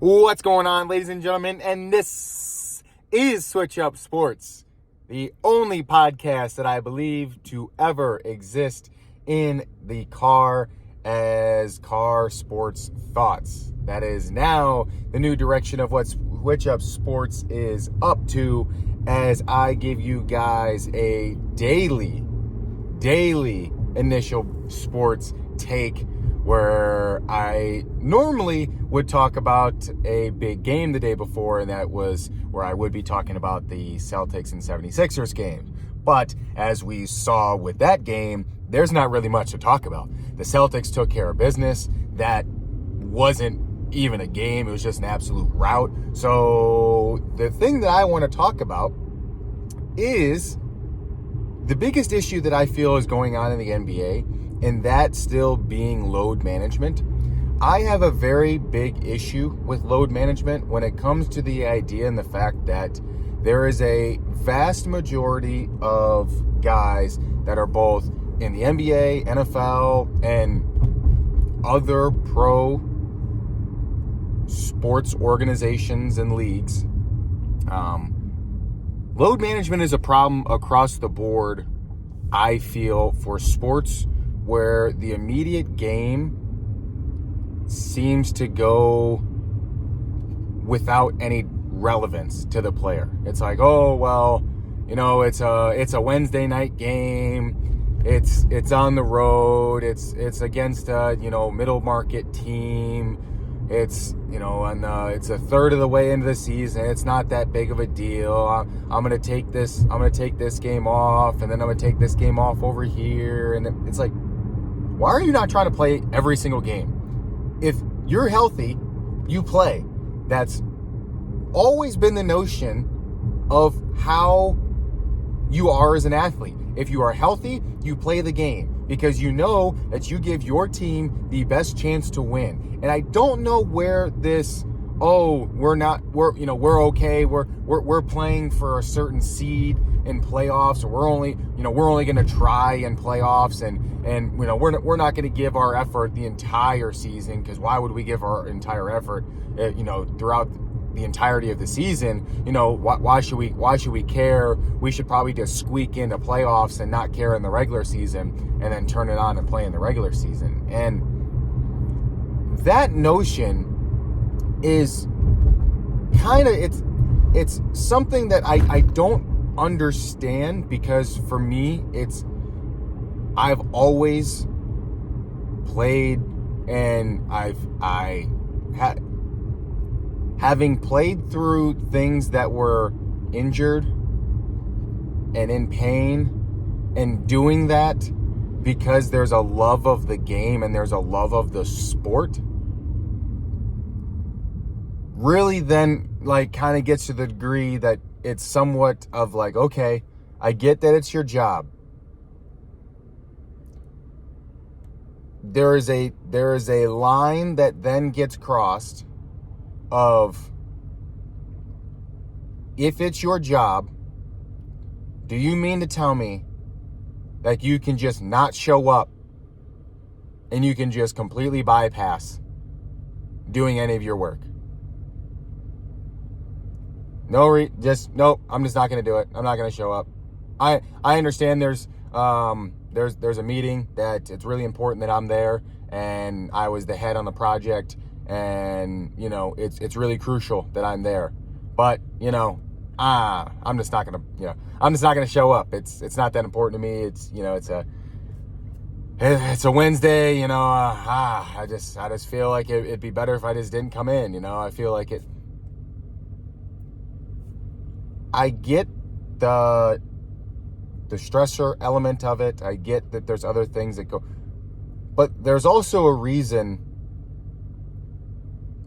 What's going on, ladies and gentlemen? And this is Switch Up Sports, the only podcast that I believe to ever exist in the car as car sports thoughts. That is now the new direction of what Switch Up Sports is up to, as I give you guys a daily initial sports take, where I normally would talk about a big game the day before, and that was where I would be talking about the Celtics and 76ers game. But as we saw with that game, there's not really much to talk about. The Celtics took care of business. That wasn't even a game. It was just an absolute rout. So the thing that I want to talk about is the biggest issue that I feel is going on in the NBA, and that still being load management. I have a very big issue with load management when it comes to the idea and the fact that there is a vast majority of guys that are both in the NBA, NFL, and other pro sports organizations and leagues. Load management is a problem across the board, I feel, for sports where the immediate game seems to go without any relevance to the player. It's like, oh, well, you know, it's a Wednesday night game. It's on the road. It's against a, middle market team. It's, it's a third of the way into the season. It's not that big of a deal. I'm going to take this game off, and then I'm going to take this game off over here. And it's like, why are you not trying to play every single game? If you're healthy, you play. That's always been the notion of how you are as an athlete. If you are healthy, you play the game because you know that you give your team the best chance to win. And I don't know where this, we're okay. We're playing for a certain seed in playoffs, or we're only going to try in playoffs, and we're not going to give our effort the entire season, because why would we give our entire effort throughout the entirety of the season? Why should we care? We should probably just squeak into playoffs and not care in the regular season, and then turn it on and play in the regular season. And that notion is kind of, it's something that I don't understand, because for me, I've always played, and having played through things that were injured and in pain, and doing that because there's a love of the game and there's a love of the sport, really then kind of gets to the degree that it's somewhat of like, okay, I get that it's your job. There is a line that then gets crossed of, if it's your job, do you mean to tell me that you can just not show up and you can just completely bypass doing any of your work? Nope, I'm just not going to do it. I'm not going to show up. I understand there's a meeting that it's really important that I'm there, and I was the head on the project, and it's really crucial that I'm there. But I'm just not going to show up. It's not that important to me. It's a Wednesday, I just feel like it'd be better if I just didn't come in. I feel like it. I get the stressor element of it. I get that there's other things that go, but there's also a reason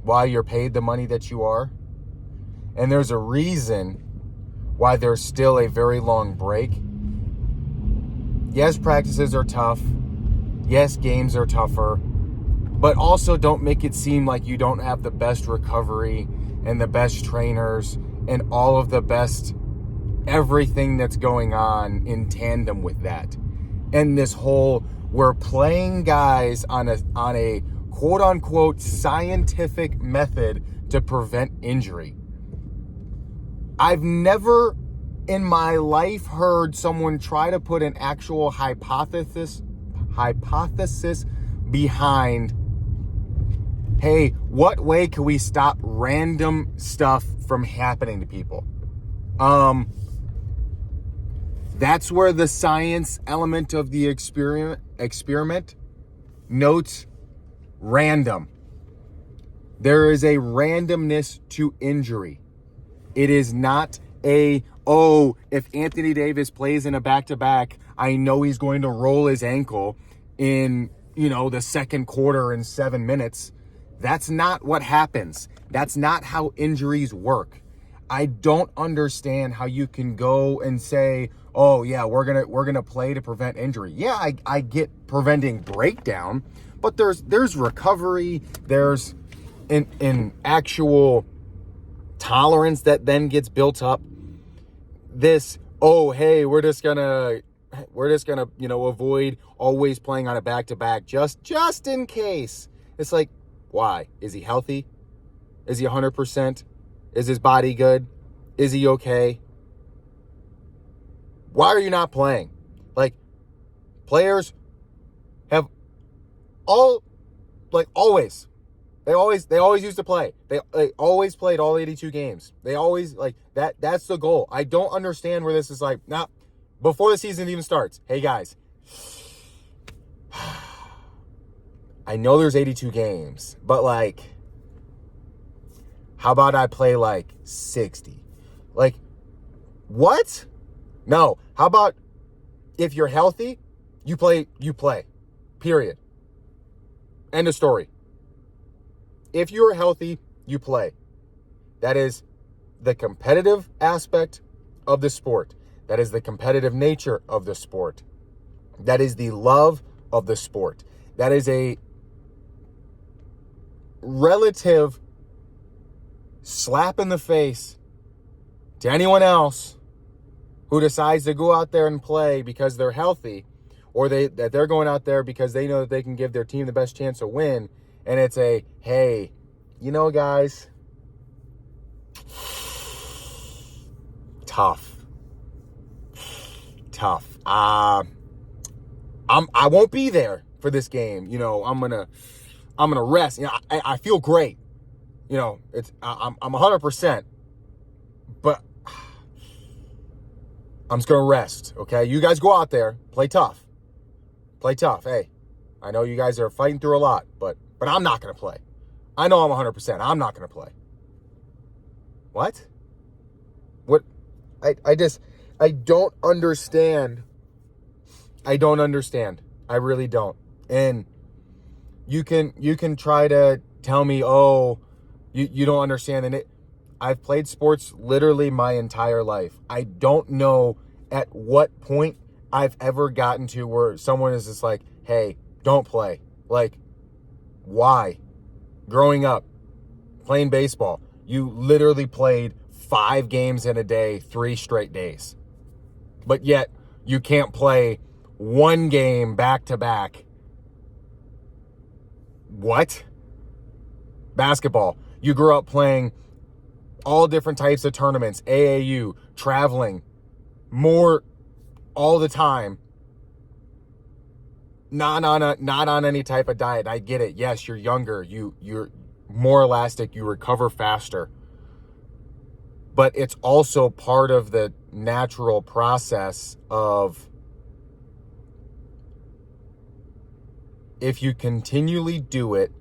why you're paid the money that you are. And there's a reason why there's still a very long break. Yes, practices are tough. Yes, games are tougher. But also don't make it seem like you don't have the best recovery and the best trainers and all of the best everything that's going on in tandem with that. And this whole, we're playing guys on a quote unquote scientific method to prevent injury. I've never in my life heard someone try to put an actual hypothesis behind, hey, what way can we stop random stuff from happening to people? That's where the science element of the experiment notes random. There is a randomness to injury. It is not if Anthony Davis plays in a back-to-back, I know he's going to roll his ankle in, the second quarter in 7 minutes. That's not what happens. That's not how injuries work. I don't understand how you can go and say, oh yeah, we're gonna play to prevent injury. Yeah, I get preventing breakdown, but there's recovery, there's an actual tolerance that then gets built up. This, oh hey, we're just gonna avoid always playing on a back-to-back just in case. It's like, why? Is he healthy? Is he 100%? Is his body good? Is he okay? Why are you not playing? Like, players have always. They always used to play. They always played all 82 games. They always, that's the goal. I don't understand where this is before the season even starts. Hey guys, I know there's 82 games, but how about I play 60? What? No. How about if you're healthy, you play. Period. End of story. If you're healthy, you play. That is the competitive aspect of the sport. That is the competitive nature of the sport. That is the love of the sport. That is a relative slap in the face to anyone else who decides to go out there and play because they're healthy, or that they're going out there because they know that they can give their team the best chance to win. And it's hey, guys, tough. I won't be there for this game. I'm gonna rest. I feel great. I'm 100%, but I'm just gonna rest. Okay, you guys go out there, play tough. Hey, I know you guys are fighting through a lot, but I'm not gonna play. I know I'm 100%. I'm not gonna play. What? I don't understand. I don't understand. I really don't. And you can try to tell me, oh, you don't understand. And I've played sports literally my entire life. I don't know at what point I've ever gotten to where someone is just like, hey, don't play. Why? Growing up, playing baseball, you literally played 5 games in a day, 3 straight days. But yet, you can't play 1 game back-to-back. What? Basketball. You grew up playing all different types of tournaments, AAU, traveling, more all the time. Not on any type of diet. I get it. Yes, you're younger. You're more elastic. You recover faster. But it's also part of the natural process of, if you continually do it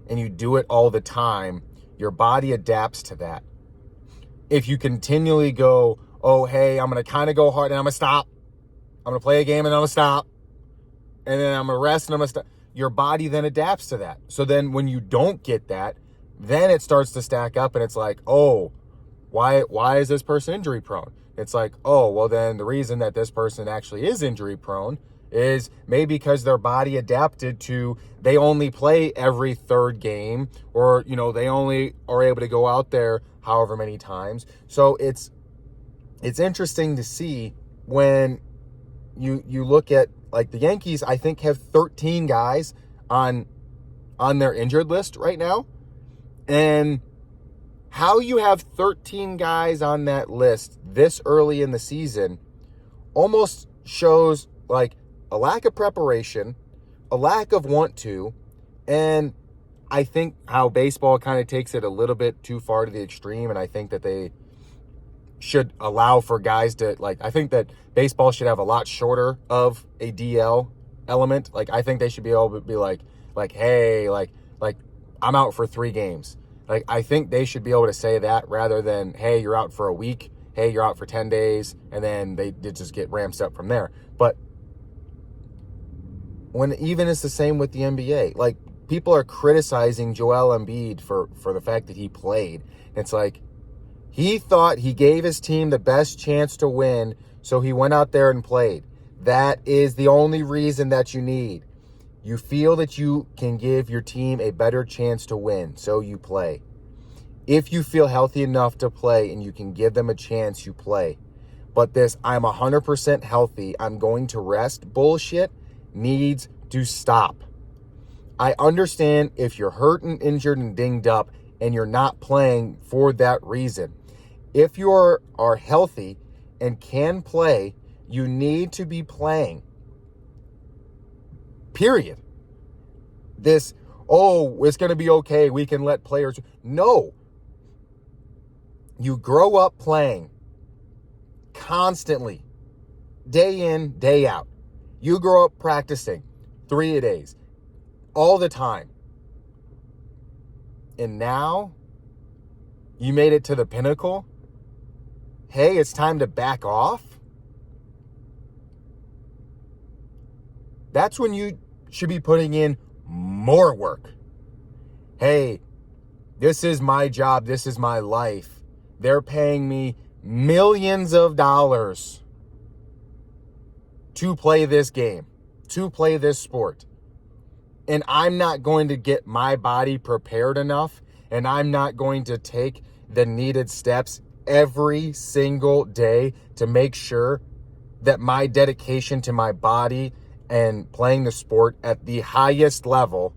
and you do it all the time, your body adapts to that. If you continually go, oh, hey, I'm going to kind of go hard and I'm going to stop. I'm going to play a game and I'm going to stop. And then I'm going to rest and I'm going to stop. Your body then adapts to that. So then when you don't get that, then it starts to stack up and it's like, oh, why is this person injury prone? It's like, oh, well then the reason that this person actually is injury prone is maybe because their body adapted to, they only play every 3rd game, or, they only are able to go out there however many times. So it's interesting to see when you look at, the Yankees, I think, have 13 guys on their injured list right now. And How you have 13 guys on that list this early in the season almost shows like a lack of preparation, a lack of want to, and I think how baseball kind of takes it a little bit too far to the extreme, and I think that they should allow for guys to, like, I think that baseball should have a lot shorter of a DL element. Like, I think they should be able to be like, hey, like I'm out for 3 games. Like, I think they should be able to say that rather than, hey, you're out for a week, hey, you're out for 10 days, and then they just get ramped up from there. But when even it's the same with the NBA, like, people are criticizing Joel Embiid for the fact that he played. It's like, he thought he gave his team the best chance to win, so he went out there and played. That is the only reason that you need. You feel that you can give your team a better chance to win, so you play. If you feel healthy enough to play and you can give them a chance, you play. But this, I'm 100% healthy, I'm going to rest bullshit needs to stop. I understand if you're hurt and injured and dinged up and you're not playing for that reason. If you are healthy and can play, you need to be playing. Period. This, oh, it's going to be okay, we can let players. No. You grow up playing constantly, day in, day out. You grow up practicing 3 days, all the time. And now you made it to the pinnacle. Hey, it's time to back off. That's when you should be putting in more work. Hey, this is my job. This is my life. They're paying me millions of dollars to play this game, to play this sport. And I'm not going to get my body prepared enough, and I'm not going to take the needed steps every single day to make sure that my dedication to my body and playing the sport at the highest level,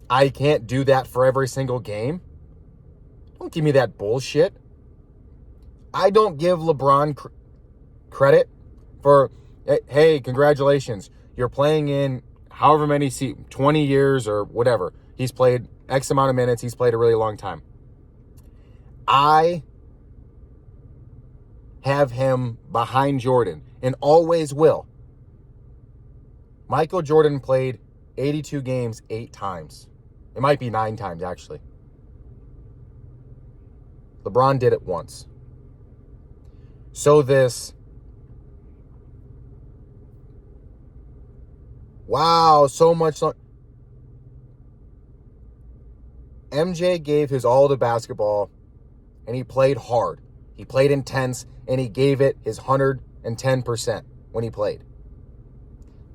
I can't do that for every single game. Don't give me that bullshit. I don't give LeBron credit for, hey, congratulations, you're playing in however many 20 years or whatever. He's played X amount of minutes. He's played a really long time. I have him behind Jordan and always will. Michael Jordan played 82 games 8 times. It might be 9 times, actually. LeBron did it once. So this, wow, so much. MJ gave his all to basketball, and he played hard. He played intense, and he gave it his 110% when he played.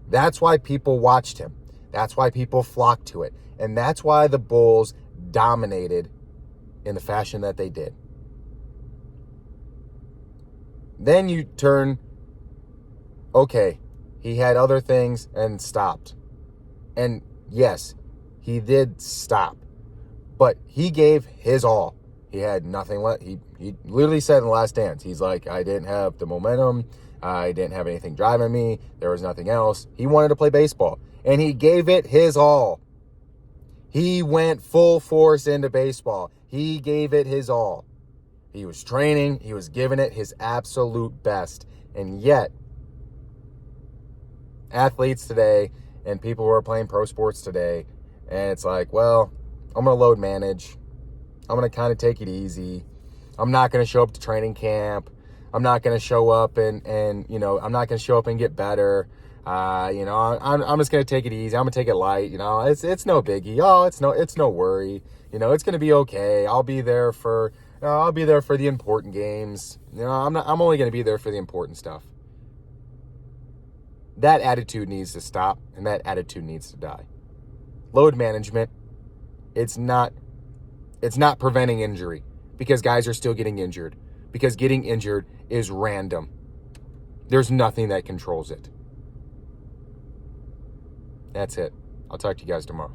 That's why people watched him. That's why people flocked to it. And that's why the Bulls dominated in the fashion that they did. Then you turn, okay, he had other things and stopped. And yes, he did stop. But he gave his all. He had nothing left. He literally said in The Last Dance, he's like, I didn't have the momentum. I didn't have anything driving me. There was nothing else. He wanted to play baseball. And he gave it his all. He went full force into baseball. He gave it his all. He was training. He was giving it his absolute best. And yet, athletes today and people who are playing pro sports today, and it's like, well, I'm going to load manage. I'm going to kind of take it easy. I'm not going to show up to training camp. I'm not going to show up and I'm not going to show up and get better. I'm just going to take it easy. I'm going to take it light. It's no biggie. Oh, it's no worry. It's going to be okay. I'll be there for the important games. I'm only going to be there for the important stuff. That attitude needs to stop, and that attitude needs to die. Load management, it's not preventing injury, because guys are still getting injured, because getting injured is random. There's nothing that controls it. That's it. I'll talk to you guys tomorrow.